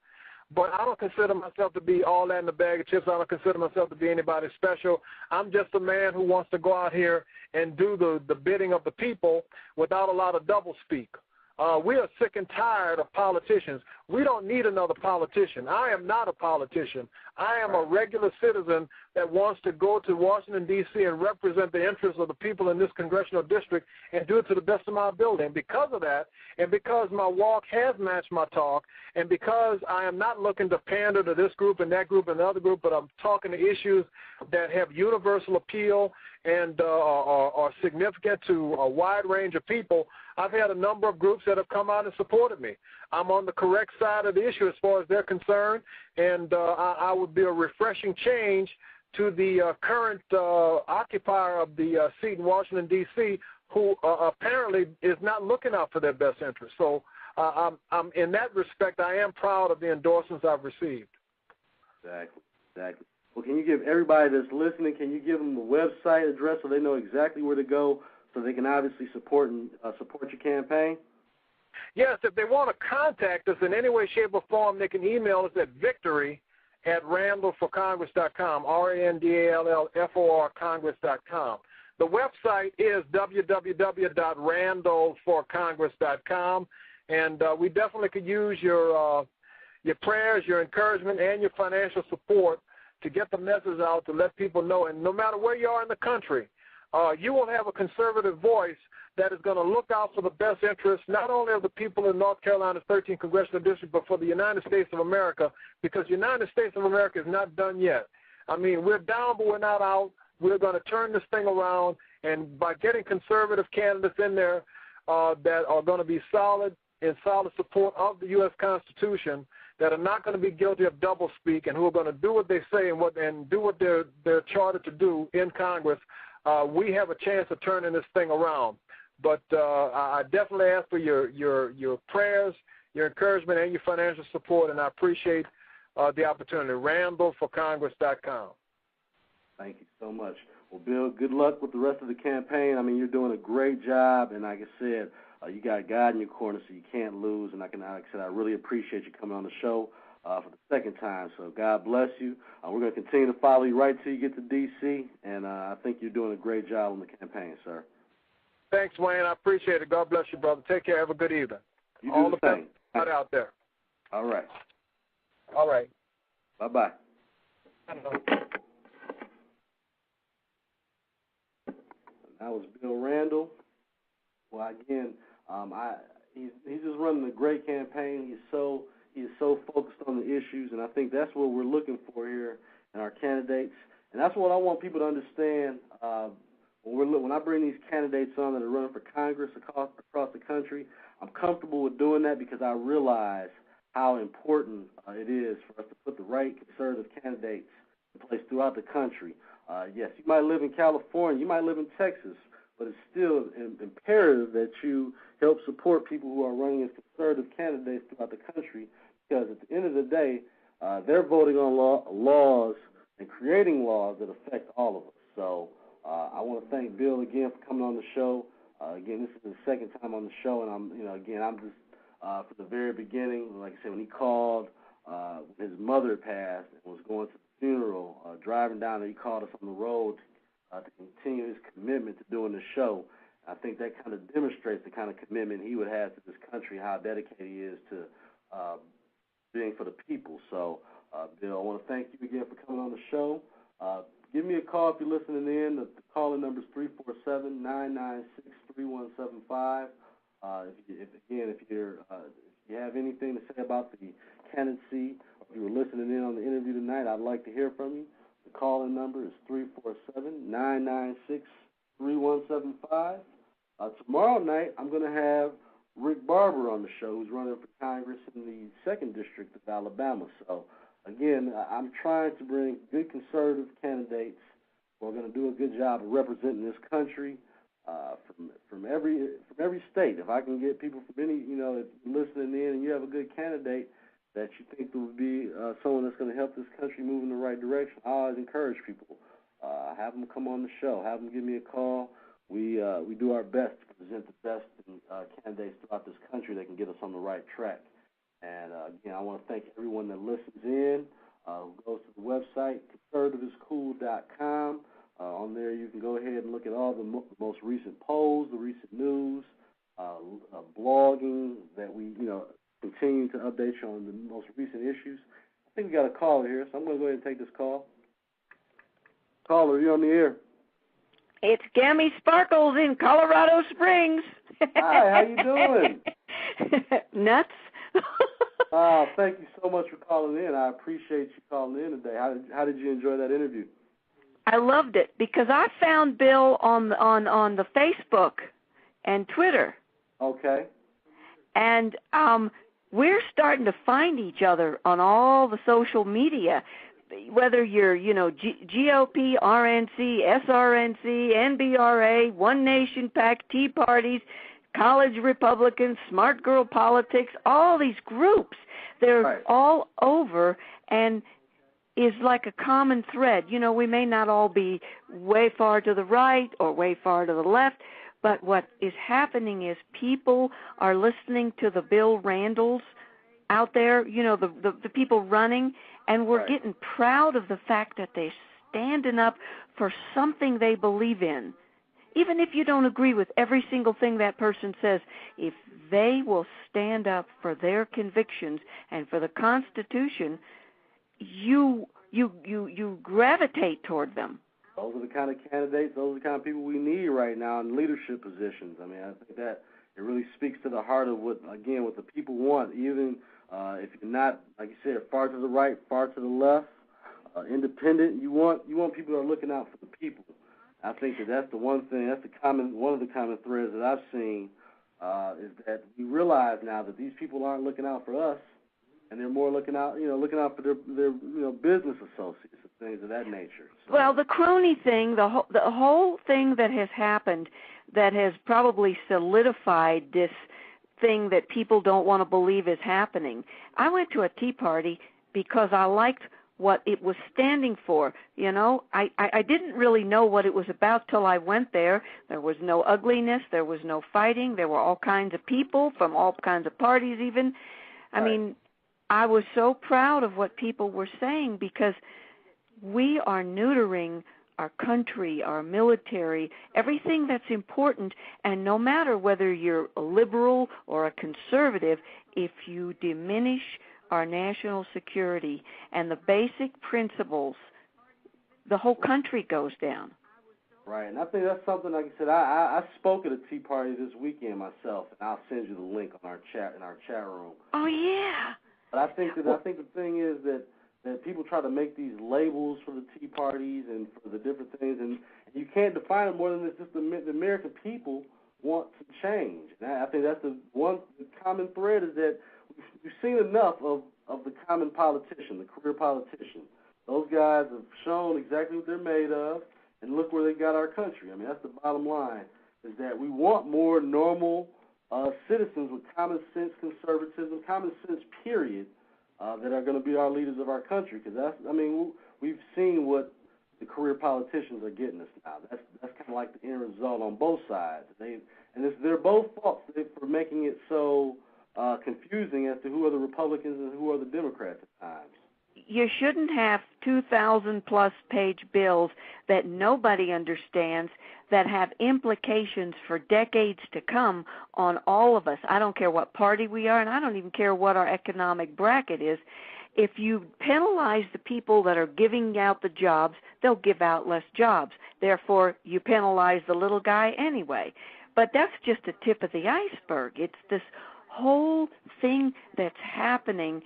Speaker 3: But I don't consider myself to be all that in a bag of chips. I don't consider myself to be anybody special. I'm just a man who wants to go out here and do the bidding of the people without a lot of doublespeak. We are sick and tired of politicians. We don't need another politician. I am not a politician. I am a regular citizen that wants to go to Washington, D.C. and represent the interests of the people in this congressional district and do it to the best of my ability. And because of that, and because my walk has matched my talk, and because I am not looking to pander to this group and that group and the other group, but I'm talking to issues that have universal appeal and are significant to a wide range of people, I've had a number of groups that have come out and supported me. I'm on the correct side of the issue as far as they're concerned, and I would be a refreshing change to the current occupier of the seat in Washington, D.C., who apparently is not looking out for their best interests. So I'm in that respect, I am proud of the endorsements I've received.
Speaker 2: Exactly. Well, can you give everybody that's listening, can you give them the website address so they know exactly where to go so they can obviously support your campaign?
Speaker 3: Yes, if they want to contact us in any way, shape, or form, they can email us at victory@randallforcongress.com, RANDALLFOR Congress.com. The website is www.randallforcongress.com, and we definitely could use your prayers, your encouragement, and your financial support to get the message out to let people know. And no matter where you are in the country, you will have a conservative voice that is going to look out for the best interests, not only of the people in North Carolina's 13th Congressional District, but for the United States of America, because the United States of America is not done yet. I mean, we're down, but we're not out. We're going to turn this thing around, and by getting conservative candidates in there, that are going to be solid in solid support of the U.S. Constitution, that are not going to be guilty of doublespeak, and who are going to do what they say and do what they're chartered to do in Congress, we have a chance of turning this thing around. But I definitely ask for your prayers, your encouragement, and your financial support, and I appreciate the opportunity. RandallForCongress.com.
Speaker 2: Thank you so much. Well, Bill, good luck with the rest of the campaign. I mean, you're doing a great job, and like I said, you got God in your corner, so you can't lose. And like I said, I really appreciate you coming on the show for the second time. So God bless you. We're going to continue to follow you right till you get to D.C., and I think you're doing a great job on the campaign, sir.
Speaker 3: Thanks, Wayne. I appreciate it. God bless you, brother. Take care. Have a good evening.
Speaker 2: You
Speaker 3: all
Speaker 2: do the same.
Speaker 3: Best out there.
Speaker 2: All right.
Speaker 3: All right.
Speaker 2: Bye-bye. That was Bill Randall. Well, again, he's just running a great campaign. He is so focused on the issues, and I think that's what we're looking for here in our candidates. And that's what I want people to understand. When I bring these candidates on that are running for Congress across the country, I'm comfortable with doing that because I realize how important it is for us to put the right conservative candidates in place throughout the country. Yes, you might live in California, you might live in Texas, but it's still imperative that you help support people who are running as conservative candidates throughout the country, because at the end of the day, they're voting on laws and creating laws that affect all of us. So I want to thank Bill again for coming on the show. Again, this is the second time on the show, and I'm just from the very beginning, like I said, when he called, his mother had passed and was going to the funeral, driving down there, he called us on the road to continue his commitment to doing the show. I think that kind of demonstrates the kind of commitment he would have to this country, how dedicated he is to being for the people. So, Bill, I want to thank you again for coming on the show. Give me a call if you're listening in. The call-in number is 347-996-3175. If you have anything to say about the candidacy, or if you were listening in on the interview tonight, I'd like to hear from you. The call-in number is 347-996-3175. Tomorrow night, I'm going to have Rick Barber on the show, who's running for Congress in the 2nd District of Alabama. So, again, I'm trying to bring good conservative candidates who are going to do a good job of representing this country from every state. If I can get people from any, if you're listening in and you have a good candidate that you think would be someone that's going to help this country move in the right direction, I always encourage people. Have them come on the show. Have them give me a call. We do our best to present the best candidates throughout this country that can get us on the right track. And, again, I want to thank everyone that listens in, who goes to the website, conservativeiscool.com. On there you can go ahead and look at all the most recent polls, the recent news, blogging that we, continue to update you on the most recent issues. I think we got a caller here, so I'm going to go ahead and take this call. Caller, you're on the air.
Speaker 4: It's Gammy Sparkles in Colorado Springs.
Speaker 2: Hi, how you doing?
Speaker 4: Nuts.
Speaker 2: Thank you so much for calling in. I appreciate you calling in today. How did you enjoy that interview?
Speaker 4: I loved it because I found Bill on the Facebook and Twitter.
Speaker 2: Okay.
Speaker 4: And we're starting to find each other on all the social media, whether you're, GOP, RNC, SRNC, NBRA, One Nation PAC, Tea Parties, College Republicans, Smart Girl Politics, all these groups. They're right. All over, and is like a common thread. We may not all be way far to the right or way far to the left, but what is happening is people are listening to the Bill Randalls out there, the people running, and we're right. Getting proud of the fact that they're standing up for something they believe in. Even if you don't agree with every single thing that person says, if they will stand up for their convictions and for the Constitution, you gravitate toward them.
Speaker 2: Those are the kind of candidates, those are the kind of people we need right now in leadership positions. I mean, I think that it really speaks to the heart of what the people want, even if you're not, like you said, far to the right, far to the left, independent. You want people that are looking out for the people. I think that's the one thing. That's one of the common threads that I've seen is that we realize now that these people aren't looking out for us, and they're more looking out for their business associates and things of that nature. So,
Speaker 4: well, the crony thing, the whole thing that has happened, that has probably solidified this thing that people don't want to believe is happening. I went to a Tea Party because I liked what it was standing for. I didn't really know what it was about till I went there. There was no ugliness, there was no fighting, there were all kinds of people from all kinds of parties even. I mean, I was so proud of what people were saying, because we are neutering our country, our military, everything that's important, and no matter whether you're a liberal or a conservative, if you diminish our national security and the basic principles, the whole country goes down.
Speaker 2: Right, and I think that's something, like I said, I spoke at a Tea Party this weekend myself, and I'll send you the link on our chat room.
Speaker 4: Oh yeah.
Speaker 2: But I think the thing is that people try to make these labels for the Tea Parties and for the different things, and you can't define it more than it's just the American people want to change. And I think that's the common thread, is that we've seen enough of the common politician, the career politician. Those guys have shown exactly what they're made of, and look where they got our country. I mean, that's the bottom line, is that we want more normal citizens with common sense conservatism, common sense period, that are going to be our leaders of our country. Because we've seen what the career politicians are getting us now. That's kind of like the end result on both sides. They're both faults for making it so confusing as to who are the Republicans and who are the Democrats at times.
Speaker 4: You shouldn't have 2,000-plus page bills that nobody understands, that have implications for decades to come on all of us. I don't care what party we are, and I don't even care what our economic bracket is. If you penalize the people that are giving out the jobs, they'll give out less jobs. Therefore, you penalize the little guy anyway. But that's just the tip of the iceberg. It's this whole thing that's happening.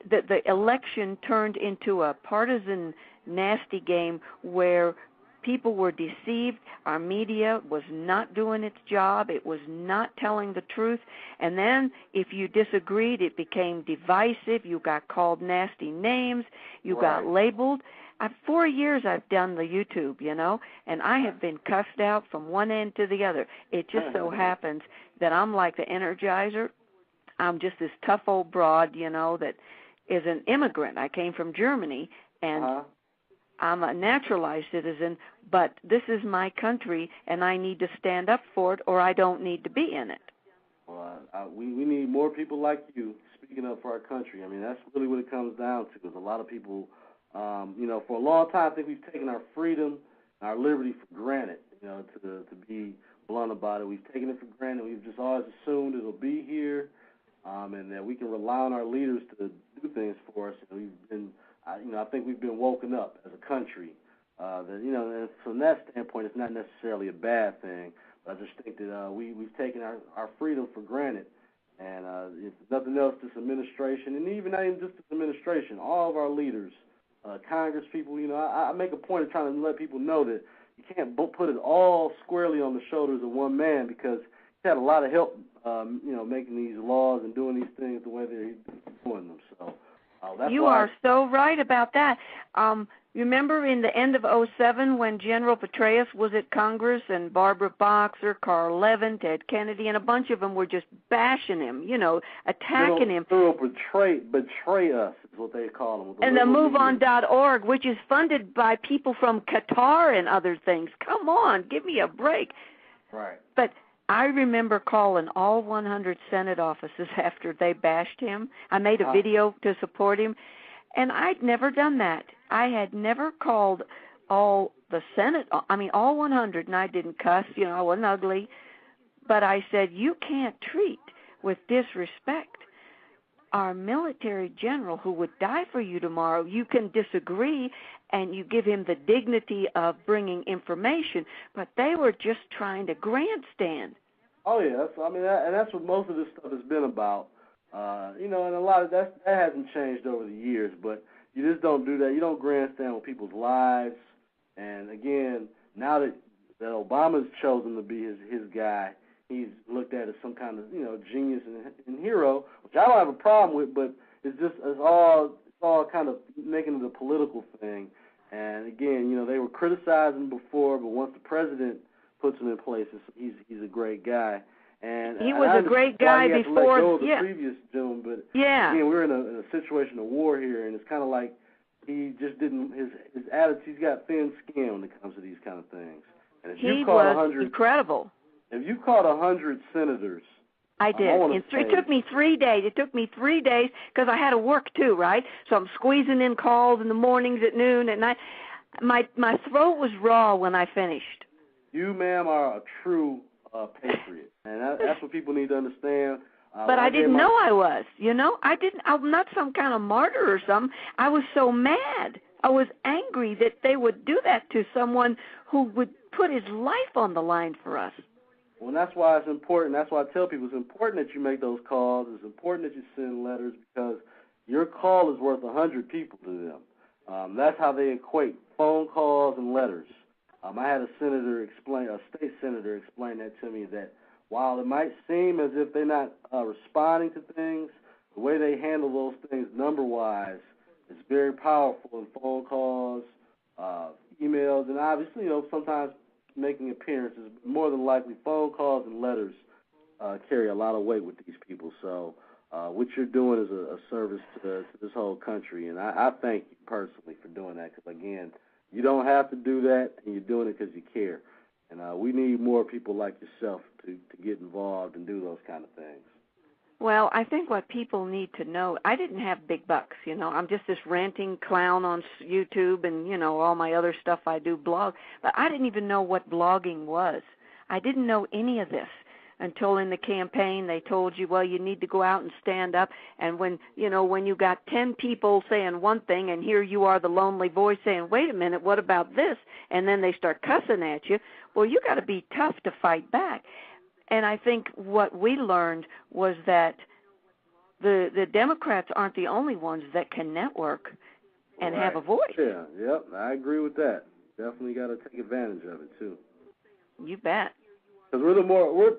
Speaker 4: The election turned into a partisan, nasty game where people were deceived. Our media was not doing its job. It was not telling the truth. And then if you disagreed, it became divisive. You got called nasty names. You got labeled. 4 years I've done the YouTube, and I have been cussed out from one end to the other. It just so happens that I'm like the Energizer. I'm just this tough old broad, that is an immigrant. I came from Germany, and I'm a naturalized citizen, but this is my country, and I need to stand up for it, or I don't need to be in it.
Speaker 2: Well, we need more people like you speaking up for our country. I mean, that's really what it comes down to, because a lot of people, for a long time, I think we've taken our freedom and our liberty for granted, to be blunt about it. We've taken it for granted. We've just always assumed it'll be here. And that we can rely on our leaders to do things for us. And we've been, I think we've been woken up as a country. And from that standpoint, it's not necessarily a bad thing. But I just think that we've taken our freedom for granted. And if nothing else, this administration, and even not even just this administration, all of our leaders, Congress people, I make a point of trying to let people know that you can't put it all squarely on the shoulders of one man, because he had a lot of help, making these laws and doing these things the way they're doing them. So that's
Speaker 4: you are so right about that. Remember in the end of 2007 when General Petraeus was at Congress, and Barbara Boxer, Carl Levin, Ted Kennedy, and a bunch of them were just bashing him, attacking him.
Speaker 2: Betray us is what they call them.
Speaker 4: And the MoveOn.org, which is funded by people from Qatar and other things. Come on, give me a break.
Speaker 2: Right.
Speaker 4: But I remember calling all 100 Senate offices after they bashed him. I made a video to support him, and I'd never done that. I had never called all the Senate, all 100, and I didn't cuss, I wasn't ugly. But I said, you can't treat with disrespect our military general who would die for you tomorrow. You can disagree, and you give him the dignity of bringing information, but they were just trying to grandstand.
Speaker 2: Oh, yeah. And that's what most of this stuff has been about. And a lot of that hasn't changed over the years, but you just don't do that. You don't grandstand with people's lives. And, again, now that Obama's chosen to be his guy, he's looked at as some kind of, genius and hero, which I don't have a problem with, but it's all kind of making it a political thing. And again, they were criticizing before, but once the president puts him in place, he's a great guy. And
Speaker 4: he was a great guy before.
Speaker 2: Let go of the previous gentleman, but again, we're in a situation of war here, and it's kind of like he just didn't his attitude. He's got thin skin when it comes to these kind of things. And if
Speaker 4: he was incredible.
Speaker 2: If you caught 100 senators,
Speaker 4: I did. It took me 3 days. It took me 3 days because I had to work too, right? So I'm squeezing in calls in the mornings, at noon, at night. My throat was raw when I finished.
Speaker 2: You, ma'am, are a true patriot, and that's what people need to understand.
Speaker 4: But I didn't know I was. I'm not some kind of martyr or something. I was so mad. I was angry that they would do that to someone who would put his life on the line for us.
Speaker 2: Well, that's why it's important. That's why I tell people it's important that you make those calls. It's important that you send letters because your call is worth 100 people to them. That's how they equate phone calls and letters. I had a state senator explain that to me, that while it might seem as if they're not responding to things, the way they handle those things number-wise is very powerful in phone calls, emails, and obviously, sometimes making appearances. More than likely, phone calls and letters carry a lot of weight with these people. So what you're doing is a service to this whole country, and I thank you personally for doing that because, again, you don't have to do that, and you're doing it because you care. And we need more people like yourself to get involved and do those kind of things.
Speaker 4: Well, I think what people need to know, I didn't have big bucks, I'm just this ranting clown on YouTube and, all my other stuff I do, blog. But I didn't even know what blogging was. I didn't know any of this until in the campaign they told you, well, you need to go out and stand up. And when you got 10 people saying one thing and here you are the lonely voice saying, wait a minute, what about this? And then they start cussing at you. Well, you got to be tough to fight back. And I think what we learned was that the Democrats aren't the only ones that can network and have a voice.
Speaker 2: Yeah, yep, I agree with that. Definitely got to take advantage of it too.
Speaker 4: You bet.
Speaker 2: Because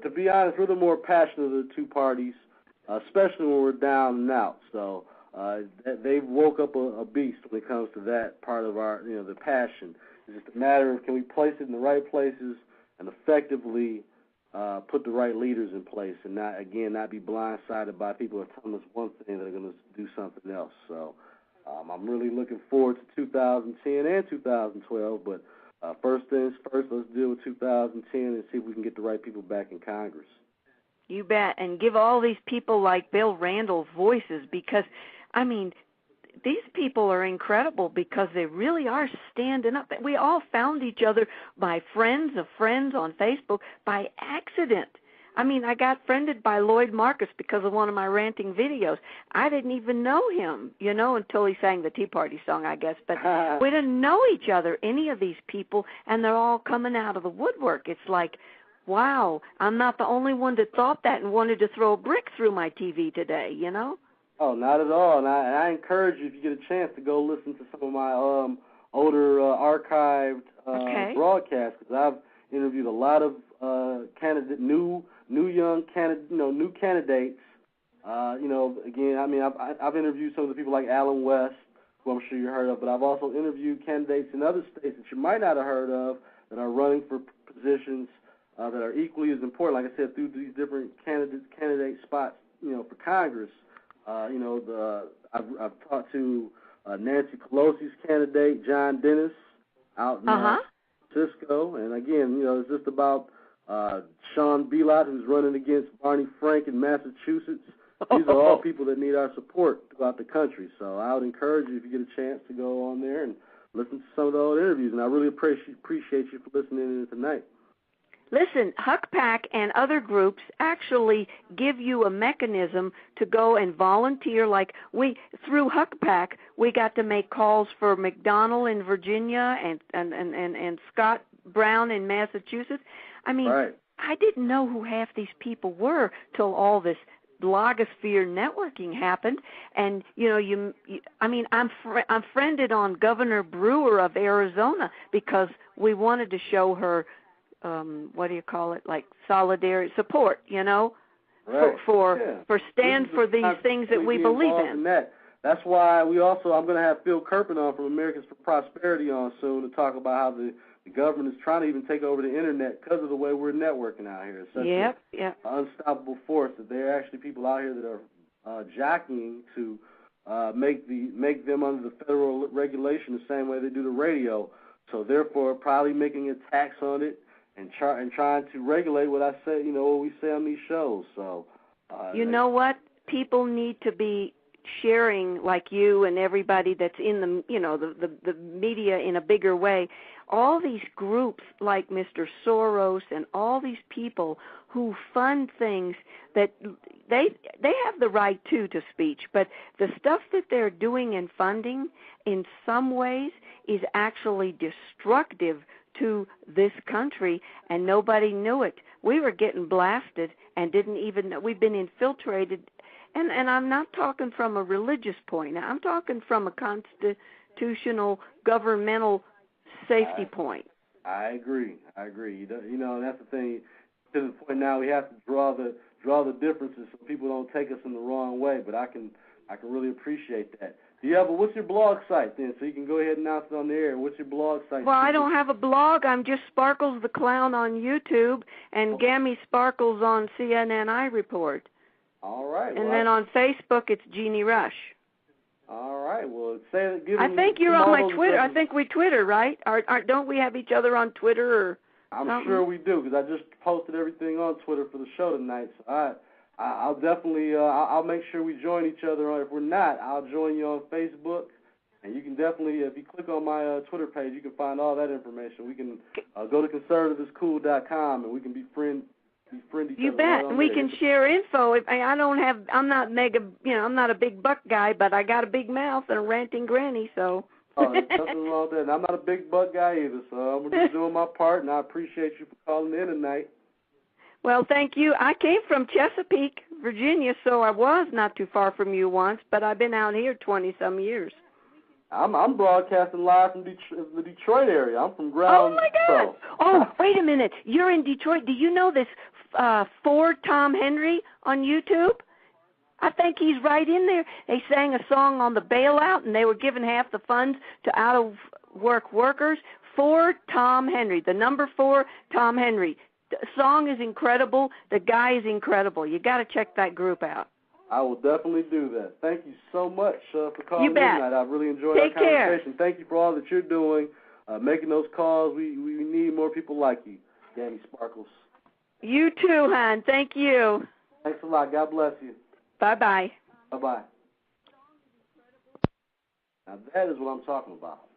Speaker 2: to be honest, we're the more passionate of the two parties, especially when we're down and out. So they've woke up a beast when it comes to that part of our, the passion. It's just a matter of can we place it in the right places and effectively put the right leaders in place and not be blindsided by people who are telling us one thing that are going to do something else. So I'm really looking forward to 2010 and 2012, but first things first, let's deal with 2010 and see if we can get the right people back in Congress.
Speaker 4: You bet, and give all these people like Bill Randall voices because, these people are incredible because they really are standing up. We all found each other by friends of friends on Facebook by accident. I got friended by Lloyd Marcus because of one of my ranting videos. I didn't even know him, until he sang the Tea Party song, I guess. But we didn't know each other, any of these people, and they're all coming out of the woodwork. It's like, wow, I'm not the only one that thought that and wanted to throw a brick through my TV today,
Speaker 2: Oh, not at all. And I encourage you, if you get a chance, to go listen to some of my older archived broadcasts, because I've interviewed a lot of new candidates. I've interviewed some of the people like Alan West, who I'm sure you heard of, but I've also interviewed candidates in other states that you might not have heard of that are running for positions that are equally as important. Like I said, through these different candidate spots, for Congress. I've talked to Nancy Pelosi's candidate, John Dennis, out in San Francisco, and again, it's just about Sean Belot, who's running against Barney Frank in Massachusetts. These are all people that need our support throughout the country. So I would encourage you, if you get a chance, to go on there and listen to some of the old interviews. And I really appreciate you for listening in tonight.
Speaker 4: Listen, HuckPack and other groups actually give you a mechanism to go and volunteer. Like through HuckPack, we got to make calls for McDonnell in Virginia and Scott Brown in Massachusetts.
Speaker 2: Right.
Speaker 4: I didn't know who half these people were till all this blogosphere networking happened. And I'm friended on Governor Brewer of Arizona because we wanted to show her what do you call it? Like solidarity support,
Speaker 2: right.
Speaker 4: for stand for these things that we believe in.
Speaker 2: That's why I'm going to have Phil Kerpen on from Americans for Prosperity on soon to talk about how the government is trying to even take over the internet because of the way we're networking out here. It's such an unstoppable force that there are actually people out here that are jockeying to make them under the federal regulation the same way they do the radio. So therefore, probably making a tax on it and trying to regulate what I say, what we say on these shows. So
Speaker 4: you know what? People need to be sharing, like you and everybody that's in the media in a bigger way. All these groups like Mr. Soros and all these people who fund things that they have the right to speech, but the stuff that they're doing and funding in some ways is actually destructive to this country, and nobody knew it. We were getting blasted and didn't even know. We've been infiltrated. And I'm not talking from a religious point. I'm talking from a constitutional, governmental safety point.
Speaker 2: I agree. That's the thing. To the point now, we have to draw the differences so people don't take us in the wrong way. But I can really appreciate that. What's your blog site then? So you can go ahead and announce it on the air. What's your blog site?
Speaker 4: Well, I don't have a blog. I'm just Sparkles the Clown on YouTube and Gammy Sparkles on CNN iReport.
Speaker 2: All right.
Speaker 4: And then on Facebook, it's Jeannie Rush.
Speaker 2: All right. Well,
Speaker 4: I think you're on my Twitter. I think we Twitter, right? Don't we have each other on Twitter? Or
Speaker 2: I'm
Speaker 4: something?
Speaker 2: sure we do, because I just posted everything on Twitter for the show tonight. So I'll definitely I'll make sure we join each other. If we're not, I'll join you on Facebook. And you can definitely, if you click on my Twitter page, you can find all that information. We can go to conservativeiscool.com and we can befriend each
Speaker 4: you
Speaker 2: other.
Speaker 4: bet. And we can share info. I'm not a big buck guy, but I got a big mouth and a ranting granny, so.
Speaker 2: There's nothing wrong with that. And I'm not a big buck guy either, so I'm just doing my part, and I appreciate you for calling in tonight.
Speaker 4: Well, thank you. I came from Chesapeake, Virginia, so I was not too far from you once, but I've been out here 20-some years.
Speaker 2: I'm broadcasting live from the Detroit area. I'm from ground.
Speaker 4: Oh, my God. Oh, wait a minute. You're in Detroit. Do you know this Ford Tom Henry on YouTube? I think he's right in there. They sang a song on the bailout, and they were giving half the funds to out-of-work workers. Ford Tom Henry, the number 4 Tom Henry. The song is incredible. The guy is incredible. You got to check that group out.
Speaker 2: I will definitely do that. Thank you so much for calling in
Speaker 4: tonight.
Speaker 2: I've really enjoyed our conversation. Care. Thank you for all that you're doing, making those calls. We need more people like you, Gammy Sparkles.
Speaker 4: You too, hon. Thank you.
Speaker 2: Thanks a lot. God bless you.
Speaker 4: Bye-bye.
Speaker 2: Bye-bye. Now, that is what I'm talking about.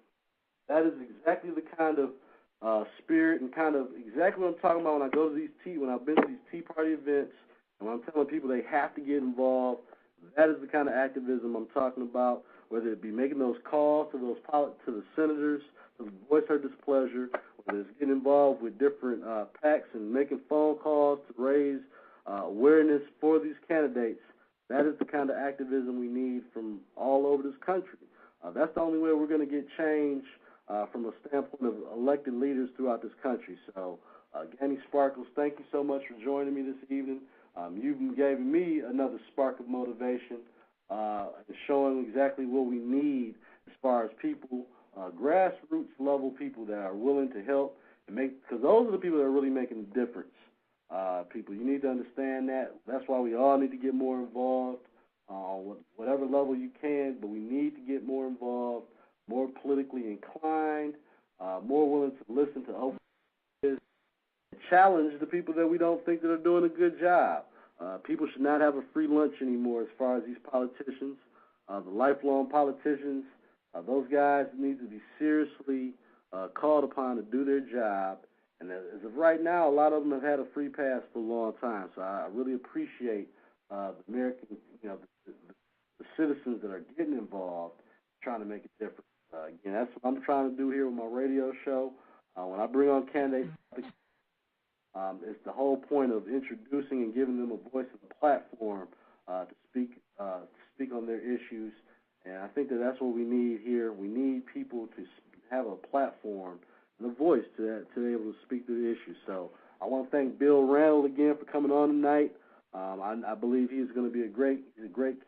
Speaker 2: That is exactly the kind of spirit and kind of exactly what I'm talking about when I go to when I've been to these Tea Party events. And when I'm telling people they have to get involved, that is the kind of activism I'm talking about, whether it be making those calls to the senators to voice their displeasure, whether it's getting involved with different PACs and making phone calls to raise awareness for these candidates. That is the kind of activism we need from all over this country. That's the only way we're going to get change from a standpoint of elected leaders throughout this country. So, Gammy Sparkles, thank you so much for joining me this evening. You've given me another spark of motivation, showing exactly what we need as far as people, grassroots level people that are willing to help and make, because those are the people that are really making a difference. People, you need to understand that. That's why we all need to get more involved on whatever level you can, but we need to get more involved, more politically inclined, more willing to listen to open challenge the people that we don't think that are doing a good job. People should not have a free lunch anymore as far as these politicians, the lifelong politicians. Those guys need to be seriously called upon to do their job. And as of right now, a lot of them have had a free pass for a long time. So I really appreciate the American, the citizens that are getting involved, trying to make a difference. Again, that's what I'm trying to do here with my radio show. When I bring on candidates, it's the whole point of introducing and giving them a voice and a platform to speak on their issues. And I think that that's what we need here. We need people to have a platform and a voice to be able to speak to the issue. So I want to thank Bill Randall again for coming on tonight. I believe he's going to be a great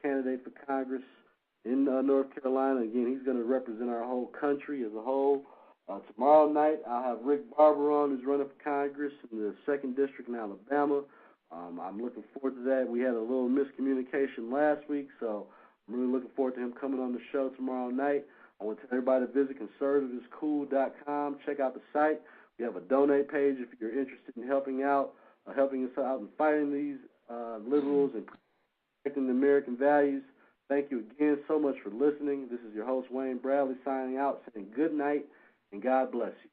Speaker 2: candidate for Congress in North Carolina. Again, he's going to represent our whole country as a whole. Tomorrow night, I'll have Rick Barber on, who's running for Congress in the 2nd District in Alabama. I'm looking forward to that. We had a little miscommunication last week, so I'm really looking forward to him coming on the show tomorrow night. I want to tell everybody to visit conservativescool.com. Check out the site. We have a donate page if you're interested in helping us out in fighting these liberals and protecting the American values. Thank you again so much for listening. This is your host, Wayne Bradley, signing out, saying good night, and God bless you.